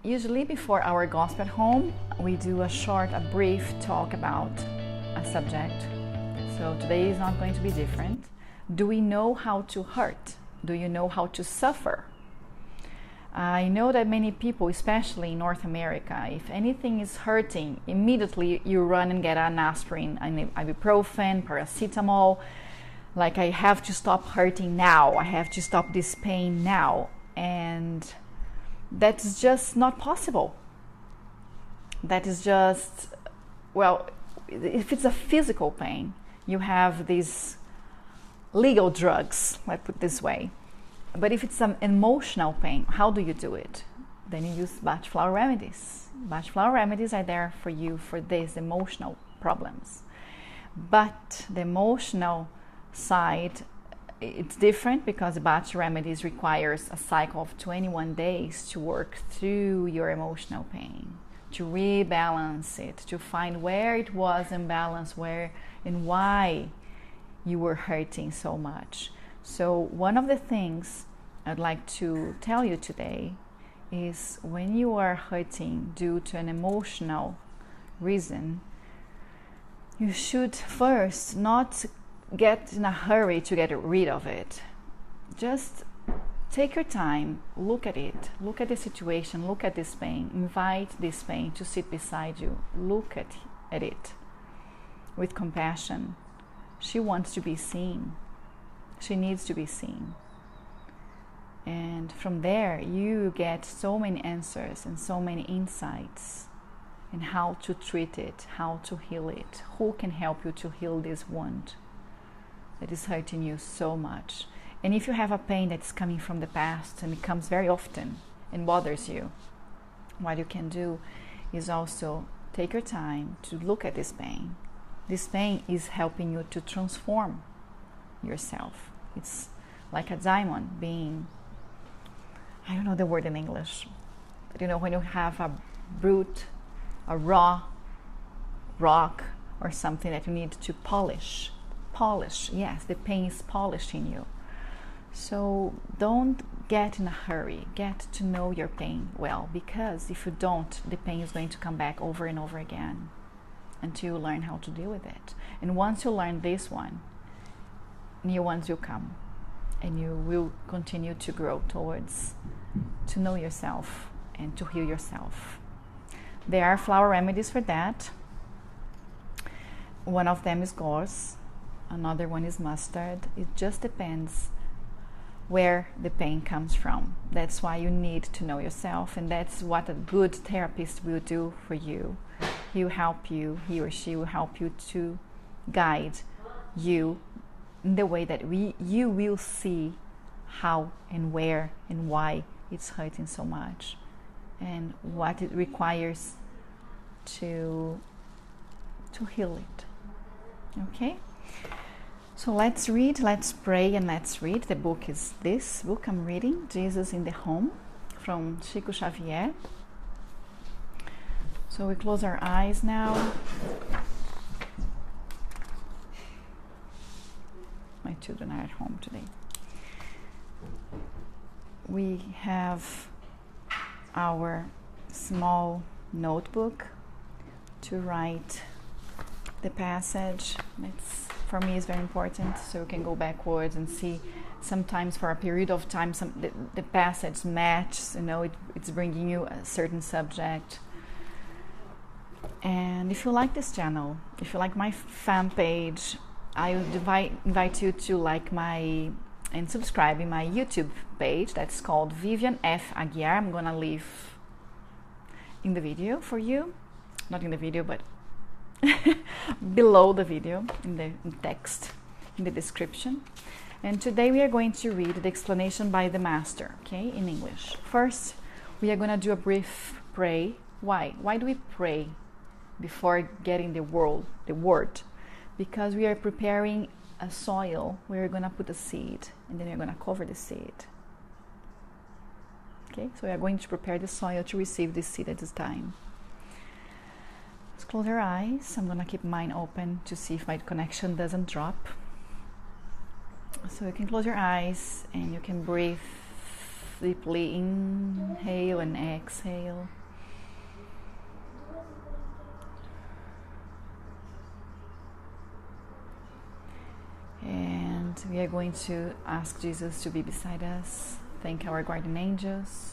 Usually before our gospel at home, we do a brief talk about a subject. So today is not going to be different. Do we know how to hurt? Do you know how to suffer? I know that many people, especially in North America, if anything is hurting, immediately you run and get an aspirin, an ibuprofen, paracetamol. Like, I have to stop hurting now. I have to stop this pain now. And that's just not possible. That is just, well, if it's a physical pain, you have these legal drugs, let's put it this way. But if it's some emotional pain, how do you do it? Then you use Bach Flower Remedies. Bach Flower Remedies are there for you for these emotional problems. But the emotional side, it's different because Bach Remedies requires a cycle of 21 days to work through your emotional pain, to rebalance it, to find where it was imbalanced, where and why you were hurting so much. So one of the things I'd like to tell you today is when you are hurting due to an emotional reason, you should first not get in a hurry to get rid of it. Just take your time, look at it, look at the situation, look at this pain, invite this pain to sit beside you, look at it with compassion. She wants to be seen. She needs to be seen. And from there, you get so many answers and so many insights in how to treat it, how to heal it, who can help you to heal this wound that is hurting you so much. And if you have a pain that's coming from the past and it comes very often and bothers you, what you can do is also take your time to look at this pain. This pain is helping you to transform yourself. It's like a diamond being, I don't know the word in English, but you know, when you have a raw rock or something that you need to polish, yes, the pain is polishing you. So don't get in a hurry, get to know your pain well, because if you don't, the pain is going to come back over and over again until you learn how to deal with it. And once you learn this one, new ones will come, and you will continue to grow towards to know yourself and to heal yourself. There are flower remedies for that. One of them is gorse, another one is mustard. It just depends where the pain comes from. That's why you need to know yourself, and that's what a good therapist will do for you. He or she will help you to guide you in the way that you will see how and where and why it's hurting so much and what it requires to heal it. Okay? So let's read, let's pray, and let's read. The book is this book I'm reading, Jesus in the Home, from Chico Xavier. So we close our eyes now. My children are at home today. We have our small notebook to write the passage. For me is very important, so you can go backwards and see. Sometimes for a period of time the passage matches, it's bringing you a certain subject. And if you like this channel, if you like my fan page, I would invite you to like and subscribe in my YouTube page that's called Vivian F. Aguiar. I'm gonna leave in the video for you, not in the video, but below the video in the text, in the description. And today we are going to read the explanation by the master, okay, in English. First, we are gonna do a brief pray. Why? Why do we pray before getting the word? Because we are preparing a soil where we're going to put a seed, and then we're going to cover the seed. Okay, so we are going to prepare the soil to receive this seed at this time. Let's close our eyes. I'm going to keep mine open to see if my connection doesn't drop. So you can close your eyes and you can breathe deeply. Inhale and exhale. And we are going to ask Jesus to be beside us. Thank our guardian angels.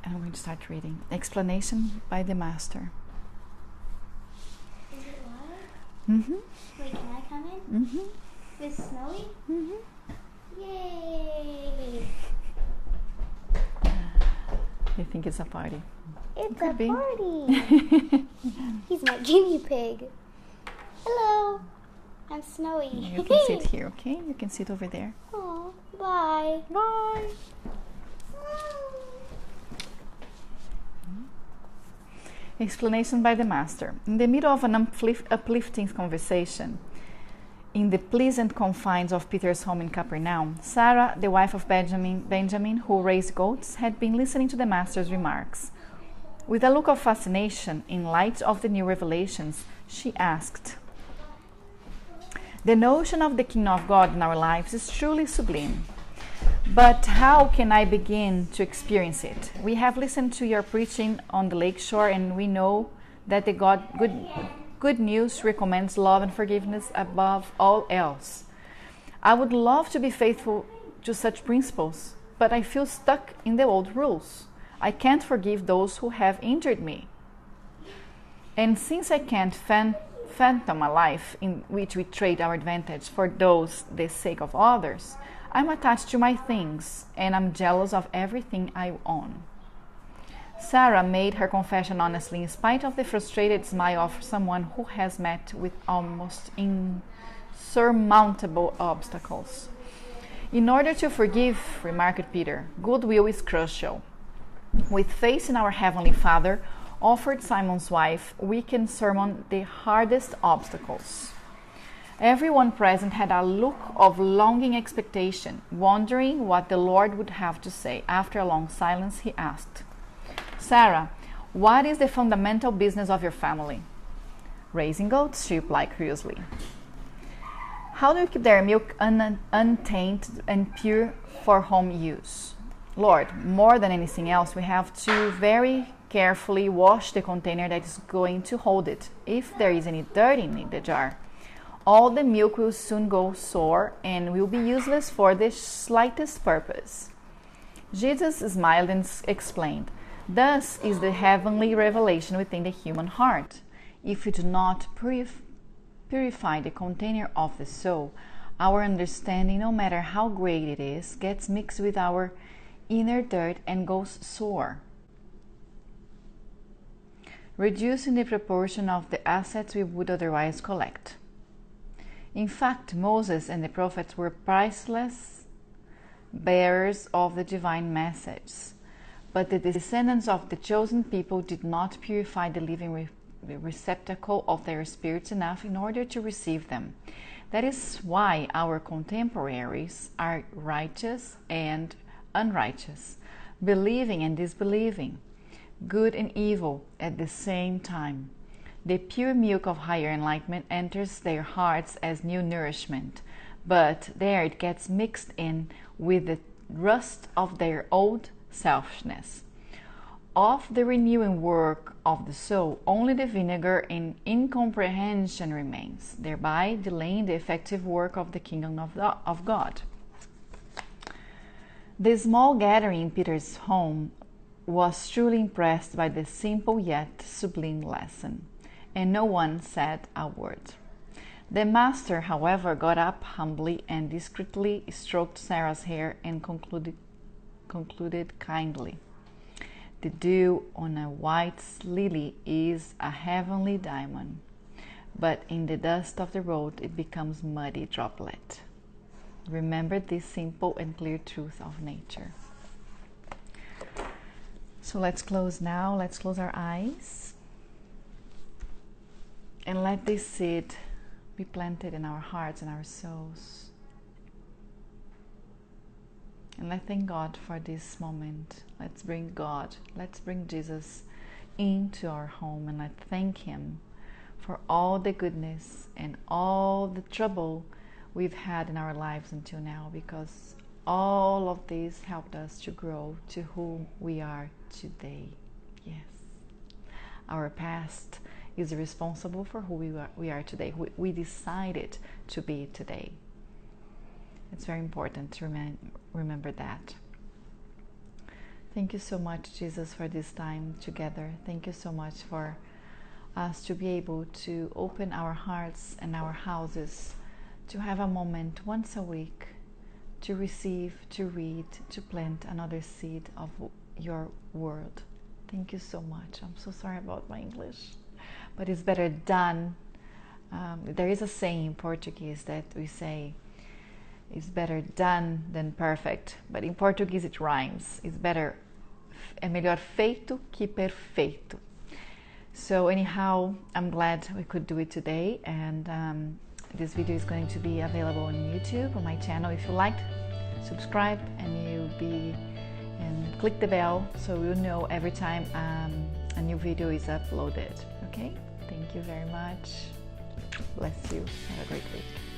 And I'm going to start reading. Explanation by the Master. Is it live? Mm-hmm. Wait, can I come in? Mm-hmm. Is it snowy? Mm-hmm. Yay! You think it's a party? It's Could a be. party! He's my guinea pig. Hello! I'm Snowy. You can sit here, okay? You can sit over there. Oh, bye. Bye! Explanation by the Master. In the middle of an uplifting conversation, in the pleasant confines of Peter's home in Capernaum, Sarah, the wife of Benjamin, who raised goats, had been listening to the Master's remarks. With a look of fascination in light of the new revelations, she asked, "The notion of the kingdom of God in our lives is truly sublime. But how can I begin to experience it? We have listened to your preaching on the lakeshore, and we know that the good news recommends love and forgiveness above all else. I would love to be faithful to such principles, but I feel stuck in the old rules. I can't forgive those who have injured me. And since I can't fathom a life in which we trade our advantage for the sake of others, I'm attached to my things, and I'm jealous of everything I own." Sarah made her confession honestly, in spite of the frustrated smile of someone who has met with almost insurmountable obstacles. "In order to forgive," remarked Peter, "goodwill is crucial. With faith in our Heavenly Father," offered Simon's wife, "we can surmount the hardest obstacles." Everyone present had a look of longing expectation, wondering what the Lord would have to say. After a long silence, he asked, "Sarah, what is the fundamental business of your family?" "Raising goats," she replied curiously. "How do you keep their milk untainted and pure for home use?" "Lord, more than anything else, we have to very carefully wash the container that is going to hold it. If there is any dirt in the jar, all the milk will soon go sour and will be useless for the slightest purpose." Jesus smiled and explained, "Thus is the heavenly revelation within the human heart. If we do not purify the container of the soul, our understanding, no matter how great it is, gets mixed with our inner dirt and goes sour, reducing the proportion of the assets we would otherwise collect. In fact, Moses and the prophets were priceless bearers of the divine message, but the descendants of the chosen people did not purify the living receptacle of their spirits enough in order to receive them. That is why our contemporaries are righteous and unrighteous, believing and disbelieving, good and evil at the same time. The pure milk of higher enlightenment enters their hearts as new nourishment, but there it gets mixed in with the rust of their old selfishness. Of the renewing work of the soul, only the vinegar and incomprehension remains, thereby delaying the effective work of the kingdom of God. The small gathering in Peter's home was truly impressed by the simple yet sublime lesson, and no one said a word. The Master, however, got up humbly and discreetly stroked Sarah's hair and concluded kindly, "The dew on a white lily is a heavenly diamond, but in the dust of the road it becomes muddy droplet. Remember this simple and clear truth of nature." So let's close now. Let's close our eyes and let this seed be planted in our hearts and our souls. And let's thank God for this moment. Let's bring Jesus into our home, and let's thank Him for all the goodness and all the trouble we've had in our lives until now, because all of this helped us to grow to who we are today. Yes. Our past is responsible for who we are today, who we decided to be today. It's very important to remember that. Thank you so much, Jesus, for this time together. Thank you so much for us to be able to open our hearts and our houses, to have a moment once a week to receive, to read, to plant another seed of your word. Thank you so much. I'm so sorry about my English, but it's better done. There is a saying in Portuguese that we say, it's better done than perfect, but in Portuguese it rhymes. It's better, é melhor feito que perfeito. So anyhow, I'm glad we could do it today, and this video is going to be available on YouTube, on my channel. If you liked, subscribe and click the bell so you'll know every time a new video is uploaded. Okay? Thank you very much. Bless you. Have a great week.